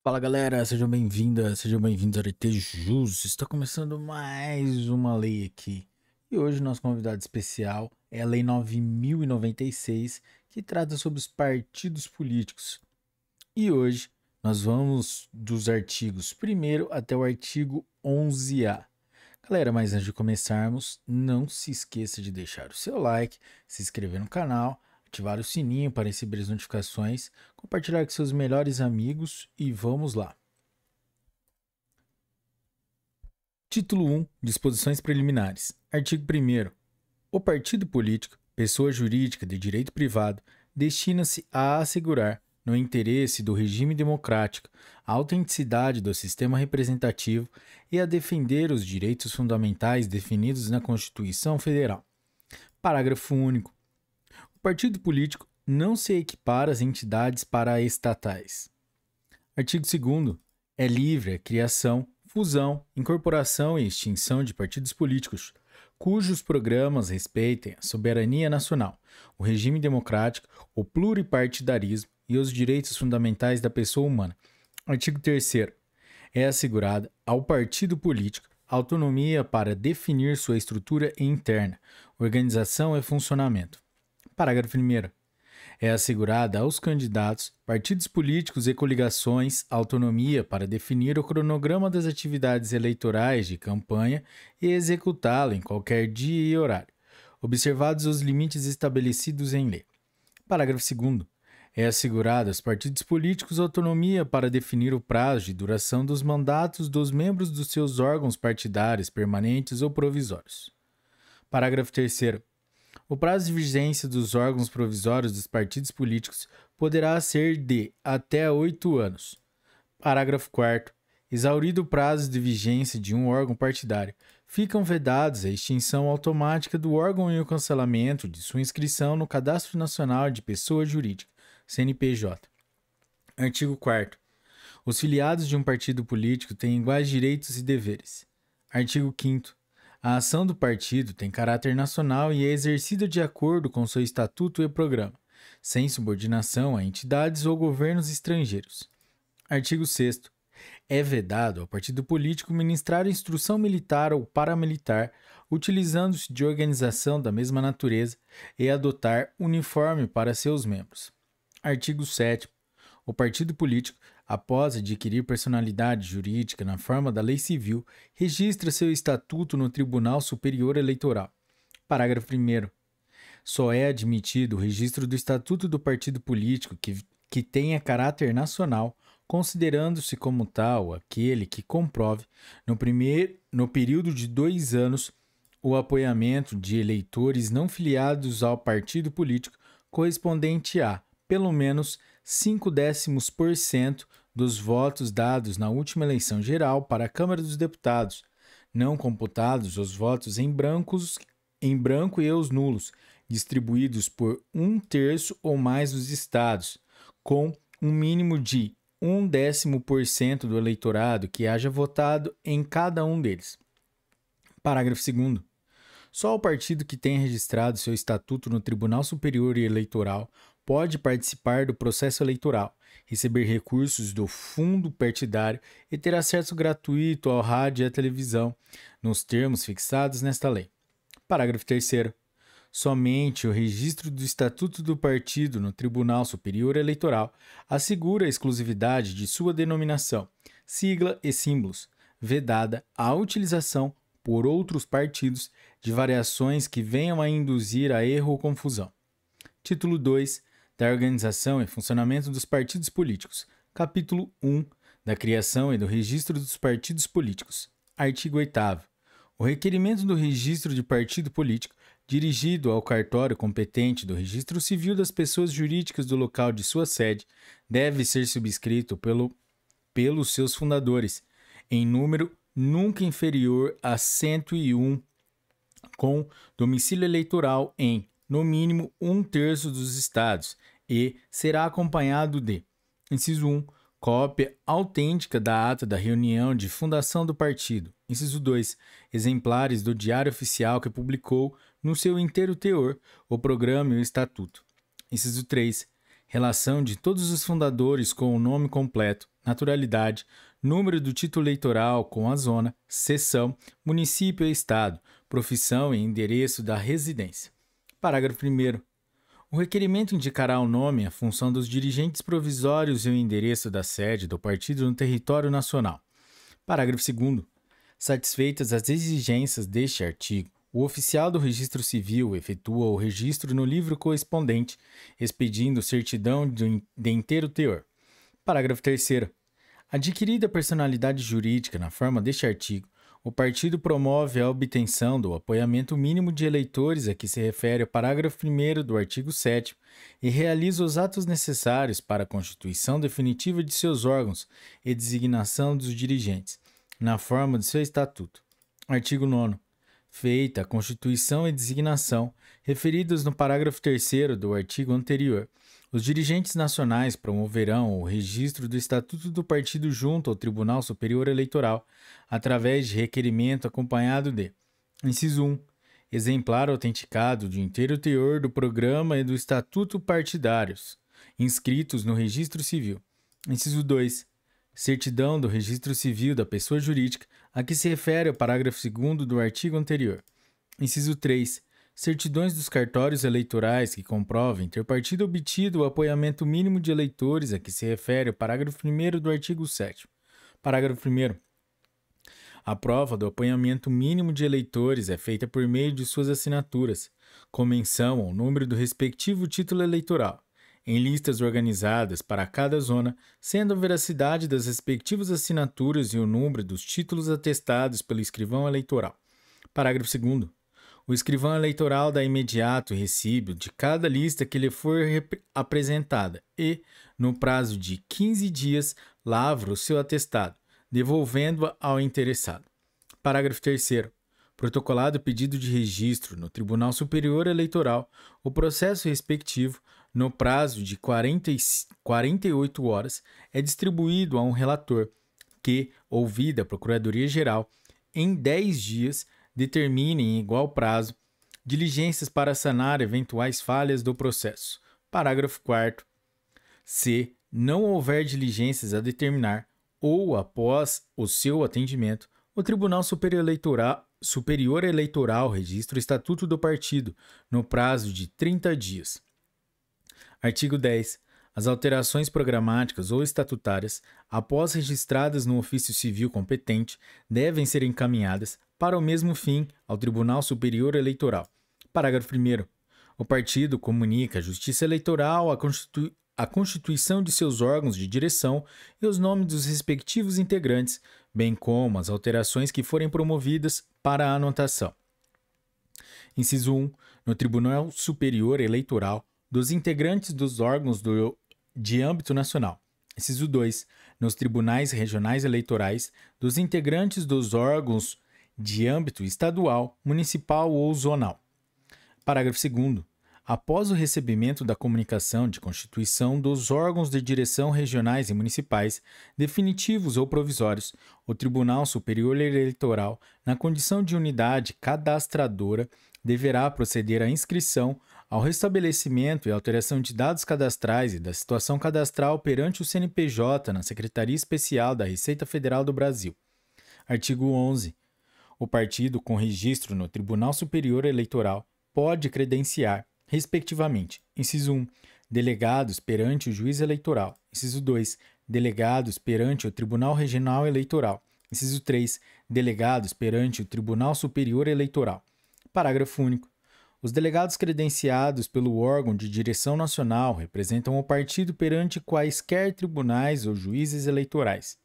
Fala galera, sejam bem-vindas, sejam bem-vindos ao RT Jus. Está começando mais uma lei aqui. E hoje nosso convidado especial é a Lei 9.096, que trata sobre os partidos políticos. E hoje nós vamos dos artigos 1º até o artigo 11A. Galera, mas antes de começarmos, não se esqueça de deixar o seu like, se inscrever no canal, ativar o sininho para receber as notificações, compartilhar com seus melhores amigos e vamos lá. Título 1. Disposições preliminares. Artigo 1º. O partido político, pessoa jurídica de direito privado, destina-se a assegurar, no interesse do regime democrático, a autenticidade do sistema representativo e a defender os direitos fundamentais definidos na Constituição Federal. Parágrafo único. O partido político não se equipara às entidades paraestatais. Artigo 2º. É livre a criação, fusão, incorporação e extinção de partidos políticos, cujos programas respeitem a soberania nacional, o regime democrático, o pluripartidarismo e os direitos fundamentais da pessoa humana. Artigo 3º. É assegurada ao partido político autonomia para definir sua estrutura interna, organização e funcionamento. Parágrafo 1º. É assegurada aos candidatos, partidos políticos e coligações autonomia para definir o cronograma das atividades eleitorais de campanha e executá-lo em qualquer dia e horário, observados os limites estabelecidos em lei. Parágrafo 2º. É assegurada aos partidos políticos autonomia para definir o prazo de duração dos mandatos dos membros dos seus órgãos partidários permanentes ou provisórios. Parágrafo 3º. O prazo de vigência dos órgãos provisórios dos partidos políticos poderá ser de até 8 anos. Parágrafo 4º. Exaurido o prazo de vigência de um órgão partidário, ficam vedados a extinção automática do órgão e o cancelamento de sua inscrição no Cadastro Nacional de Pessoa Jurídica, CNPJ. Artigo 4º. Os filiados de um partido político têm iguais direitos e deveres. Artigo 5º. A ação do partido tem caráter nacional e é exercida de acordo com seu estatuto e programa, sem subordinação a entidades ou governos estrangeiros. Artigo 6º. É vedado ao partido político ministrar instrução militar ou paramilitar, utilizando-se de organização da mesma natureza, e adotar uniforme para seus membros. Artigo 7º. O partido político, após adquirir personalidade jurídica na forma da lei civil, registra seu estatuto no Tribunal Superior Eleitoral. Parágrafo 1º. Só é admitido o registro do estatuto do partido político que tenha caráter nacional, considerando-se como tal aquele que comprove, no período de 2 anos, o apoiamento de eleitores não filiados ao partido político correspondente a, pelo menos, 0,5% dos votos dados na última eleição geral para a Câmara dos Deputados, não computados os votos em branco e os nulos, distribuídos por 1/3 ou mais dos estados, com um mínimo de 0,1% do eleitorado que haja votado em cada um deles. Parágrafo 2º. Só o partido que tenha registrado seu estatuto no Tribunal Superior Eleitoral pode participar do processo eleitoral, receber recursos do fundo partidário e ter acesso gratuito ao rádio e à televisão, nos termos fixados nesta lei. Parágrafo 3º. Somente o registro do estatuto do partido no Tribunal Superior Eleitoral assegura a exclusividade de sua denominação, sigla e símbolos, vedada a utilização por outros partidos de variações que venham a induzir a erro ou confusão. Título 2. Da organização e funcionamento dos partidos políticos. Capítulo 1. Da criação e do registro dos partidos políticos. Artigo 8º. O requerimento do registro de partido político, dirigido ao cartório competente do Registro Civil das pessoas jurídicas do local de sua sede, deve ser subscrito pelos seus fundadores, em número nunca inferior a 101, com domicílio eleitoral em, no mínimo, 1/3 dos estados, e será acompanhado de: inciso 1, cópia autêntica da ata da reunião de fundação do partido. Inciso 2, exemplares do Diário Oficial que publicou, no seu inteiro teor, o programa e o estatuto. Inciso 3, relação de todos os fundadores com o nome completo, naturalidade, número do título eleitoral com a zona, seção, município e estado, profissão e endereço da residência. Parágrafo 1º. O requerimento indicará o nome, a função dos dirigentes provisórios e o endereço da sede do partido no território nacional. Parágrafo 2º. Satisfeitas as exigências deste artigo, o oficial do registro civil efetua o registro no livro correspondente, expedindo certidão de inteiro teor. Parágrafo 3º. Adquirida a personalidade jurídica na forma deste artigo, o partido promove a obtenção do apoiamento mínimo de eleitores a que se refere o parágrafo 1º do artigo 7º e realiza os atos necessários para a constituição definitiva de seus órgãos e designação dos dirigentes, na forma de seu estatuto. Artigo 9º. Feita a constituição e designação, referidas no parágrafo 3º do artigo anterior, os dirigentes nacionais promoverão o registro do Estatuto do Partido junto ao Tribunal Superior Eleitoral, através de requerimento acompanhado de: inciso 1. Exemplar autenticado de inteiro teor do programa e do Estatuto partidários, inscritos no Registro Civil. Inciso 2. Certidão do Registro Civil da pessoa jurídica, a que se refere o parágrafo 2º do artigo anterior. Inciso 3. Certidões dos cartórios eleitorais que comprovem ter partido obtido o apoiamento mínimo de eleitores a que se refere o parágrafo 1º do artigo 7º. Parágrafo 1º. A prova do apoiamento mínimo de eleitores é feita por meio de suas assinaturas, com menção ao número do respectivo título eleitoral, em listas organizadas para cada zona, sendo a veracidade das respectivas assinaturas e o número dos títulos atestados pelo escrivão eleitoral. Parágrafo 2º. O escrivão eleitoral dá imediato recibo de cada lista que lhe for apresentada e, no prazo de 15 dias, lavra o seu atestado, devolvendo-a ao interessado. Parágrafo 3º. Protocolado pedido de registro no Tribunal Superior Eleitoral, o processo respectivo, no prazo de 48 horas, é distribuído a um relator que, ouvida a Procuradoria-Geral, em 10 dias, determine em igual prazo diligências para sanar eventuais falhas do processo. Parágrafo 4º. Se não houver diligências a determinar, ou após o seu atendimento, o Tribunal Superior Eleitoral registra o Estatuto do Partido no prazo de 30 dias. Artigo 10. As alterações programáticas ou estatutárias, após registradas no ofício civil competente, devem ser encaminhadas, para o mesmo fim, ao Tribunal Superior Eleitoral. Parágrafo 1º. O partido comunica à Justiça Eleitoral a constituição de seus órgãos de direção e os nomes dos respectivos integrantes, bem como as alterações que forem promovidas para a anotação. Inciso 1. No Tribunal Superior Eleitoral, dos integrantes dos órgãos de âmbito nacional. Inciso 2. Nos tribunais regionais eleitorais, dos integrantes dos órgãos de âmbito estadual, municipal ou zonal. Parágrafo 2º. Após o recebimento da comunicação de constituição dos órgãos de direção regionais e municipais, definitivos ou provisórios, o Tribunal Superior Eleitoral, na condição de unidade cadastradora, deverá proceder à inscrição, ao restabelecimento e alteração de dados cadastrais e da situação cadastral perante o CNPJ na Secretaria Especial da Receita Federal do Brasil. Artigo 11. O partido com registro no Tribunal Superior Eleitoral pode credenciar, respectivamente, inciso 1, delegados perante o juiz eleitoral, inciso 2, delegados perante o Tribunal Regional Eleitoral, inciso 3, delegados perante o Tribunal Superior Eleitoral. Parágrafo único. Os delegados credenciados pelo órgão de direção nacional representam o partido perante quaisquer tribunais ou juízes eleitorais.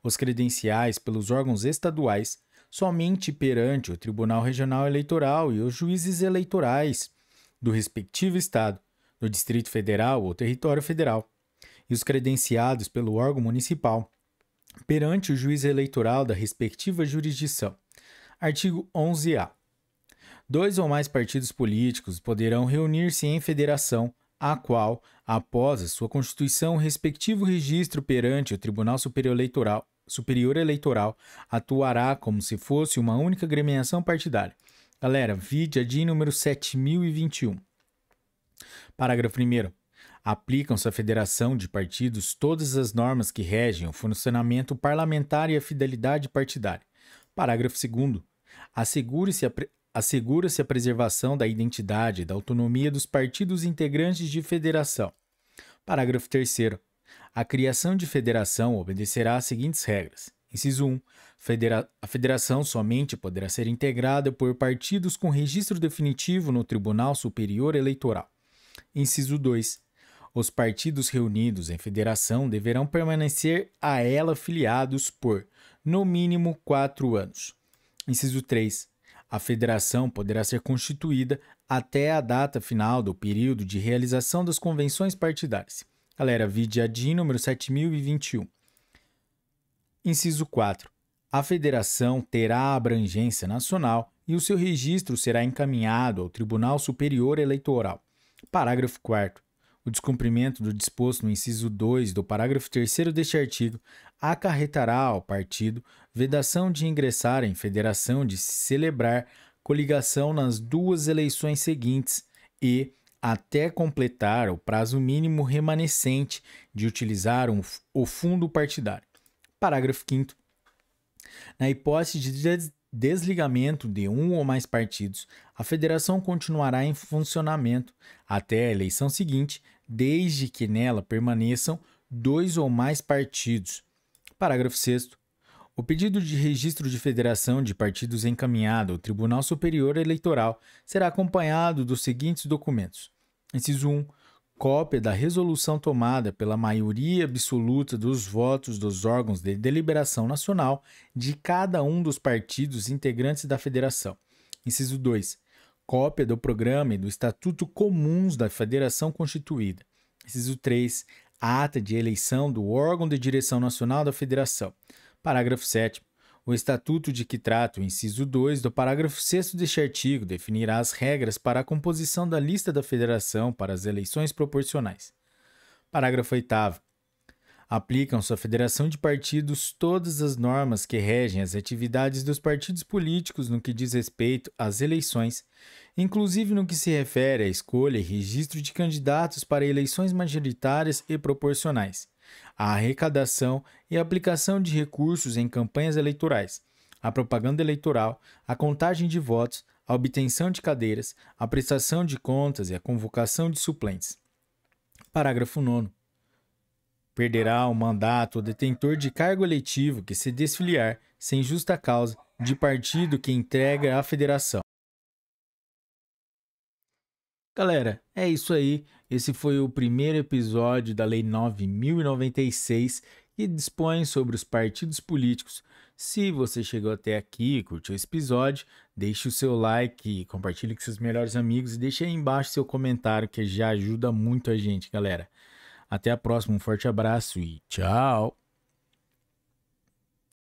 Os credenciais pelos órgãos estaduais somente perante o Tribunal Regional Eleitoral e os juízes eleitorais do respectivo Estado, do Distrito Federal ou Território Federal, e os credenciados pelo órgão municipal perante o juiz eleitoral da respectiva jurisdição. Artigo 11-A. 2 ou mais partidos políticos poderão reunir-se em federação, a qual, após a sua constituição, o respectivo registro perante o Tribunal Superior Eleitoral atuará como se fosse uma única agremiação partidária. Galera, vide a DIN número 7021. Parágrafo 1º. Aplicam-se à federação de partidos todas as normas que regem o funcionamento parlamentar e a fidelidade partidária. Parágrafo 2º. Assegura-se a preservação da identidade e da autonomia dos partidos integrantes de federação. Parágrafo 3º. A criação de federação obedecerá às seguintes regras. Inciso 1. A federação somente poderá ser integrada por partidos com registro definitivo no Tribunal Superior Eleitoral. Inciso 2. Os partidos reunidos em federação deverão permanecer a ela filiados por, no mínimo, 4 anos. Inciso 3. A federação poderá ser constituída até a data final do período de realização das convenções partidárias. Galera, vide a DIN número 7021. Inciso 4. A federação terá abrangência nacional e o seu registro será encaminhado ao Tribunal Superior Eleitoral. Parágrafo 4º. O descumprimento do disposto no inciso 2 do parágrafo 3º deste artigo acarretará ao partido vedação de ingressar em federação de se celebrar coligação nas 2 eleições seguintes e, até completar o prazo mínimo remanescente de utilizar o fundo partidário. Parágrafo 5º. Na hipótese de desligamento de um ou mais partidos, a federação continuará em funcionamento até a eleição seguinte, desde que nela permaneçam 2 ou mais partidos. Parágrafo 6º. O pedido de registro de federação de partidos encaminhado ao Tribunal Superior Eleitoral será acompanhado dos seguintes documentos. Inciso 1. Cópia da resolução tomada pela maioria absoluta dos votos dos órgãos de deliberação nacional de cada um dos partidos integrantes da federação. Inciso 2. Cópia do programa e do estatuto comuns da federação constituída. Inciso 3. Ata de eleição do órgão de direção nacional da federação. Parágrafo 7º. O estatuto de que trata o inciso 2 do parágrafo 6º deste artigo definirá as regras para a composição da lista da federação para as eleições proporcionais. Parágrafo 8º. Aplicam-se à federação de partidos todas as normas que regem as atividades dos partidos políticos no que diz respeito às eleições, inclusive no que se refere à escolha e registro de candidatos para eleições majoritárias e proporcionais, a arrecadação e aplicação de recursos em campanhas eleitorais, a propaganda eleitoral, a contagem de votos, a obtenção de cadeiras, a prestação de contas e a convocação de suplentes. Parágrafo 9º. Perderá o mandato o detentor de cargo eletivo que se desfiliar, sem justa causa, de partido que entrega à federação. Galera, é isso aí. Esse foi o primeiro episódio da Lei 9.096, que dispõe sobre os partidos políticos. Se você chegou até aqui e curtiu esse episódio, deixe o seu like, compartilhe com seus melhores amigos e deixe aí embaixo seu comentário, que já ajuda muito a gente, galera. Até a próxima, um forte abraço e tchau!